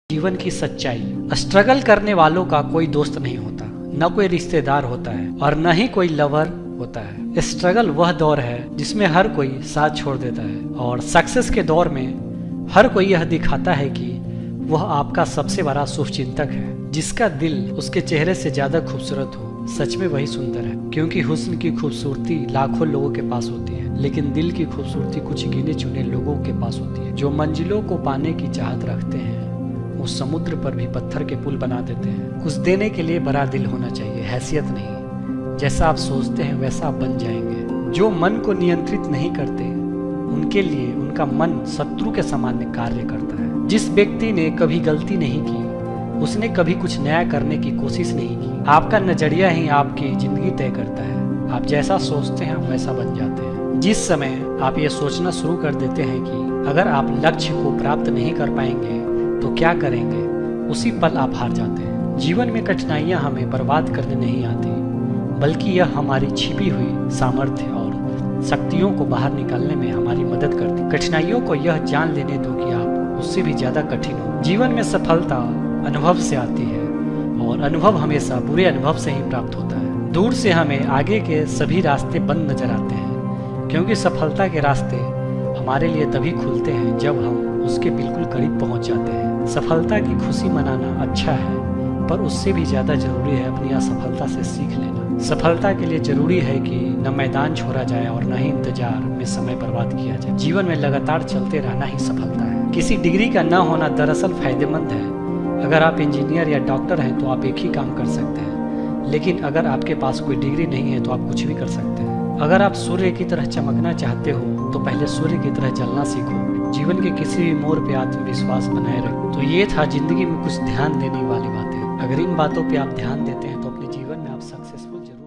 जीवन की सच्चाई। स्ट्रगल करने वालों का कोई दोस्त नहीं होता, न कोई रिश्तेदार होता है और न ही कोई लवर होता है। स्ट्रगल वह दौर है जिसमें हर कोई साथ छोड़ देता है और सक्सेस के दौर में हर कोई यह दिखाता है कि वह आपका सबसे बड़ा शुभचिंतक है। जिसका दिल उसके चेहरे से ज्यादा खूबसूरत हो, सच में वही सुंदर है। क्योंकि हुस्न की खूबसूरती लाखों लोगों के पास होती है, लेकिन दिल की खूबसूरती कुछ गिने चुने लोगों के पास होती है। जो मंजिलों को पाने की चाहत रखते हैं वो समुद्र पर भी पत्थर के पुल बना देते हैं। कुछ देने के लिए बड़ा दिल होना चाहिए, हैसियत नहीं। जैसा आप सोचते हैं वैसा आप बन जाएंगे। जो मन को नियंत्रित नहीं करते उनके लिए उनका मन शत्रु के समान कार्य करता है। जिस व्यक्ति ने कभी गलती नहीं की उसने कभी कुछ नया करने की कोशिश नहीं की। आपका नजरिया ही आपकी जिंदगी तय करता है। आप जैसा सोचते हैं वैसा बन जाते हैं। जिस समय आप ये सोचना शुरू कर देते हैं कि अगर आप लक्ष्य को प्राप्त नहीं कर पाएंगे तो क्या करेंगे, उसी पल आप हार जाते हैं। जीवन में कठिनाइयां हमें बर्बाद करने नहीं आती, बल्कि यह हमारी छिपी हुई सामर्थ्य और शक्तियों को बाहर निकालने में हमारी मदद करती। कठिनाइयों को यह जान लेने दो कि आप उससे भी ज्यादा कठिन हो। जीवन में सफलता अनुभव से आती है और अनुभव हमेशा बुरे अनुभव से ही प्राप्त होता है। दूर से हमें आगे के सभी रास्ते बंद नजर आते हैं, क्योंकि सफलता के रास्ते हमारे लिए तभी खुलते हैं जब हम उसके बिल्कुल करीब पहुंच जाते हैं। सफलता की खुशी मनाना अच्छा है, पर उससे भी ज्यादा जरूरी है अपनी असफलता से सीख लेना। सफलता के लिए जरूरी है कि न मैदान छोड़ा जाए और न ही इंतजार में समय बर्बाद किया जाए। जीवन में लगातार चलते रहना ही सफलता है। किसी डिग्री का न होना दरअसल फायदेमंद है। अगर आप इंजीनियर या डॉक्टर हैं तो आप एक ही काम कर सकते हैं, लेकिन अगर आपके पास कोई डिग्री नहीं है तो आप कुछ भी कर सकते हैं। अगर आप सूर्य की तरह चमकना चाहते हो तो पहले सूर्य की तरह जलना सीखो। जीवन के किसी भी मोड़ पे आत्मविश्वास बनाए रखो। तो ये था जिंदगी में कुछ ध्यान देने वाली बातें। अगर इन बातों पे आप ध्यान देते हैं तो अपने जीवन में आप सक्सेसफुल जरूर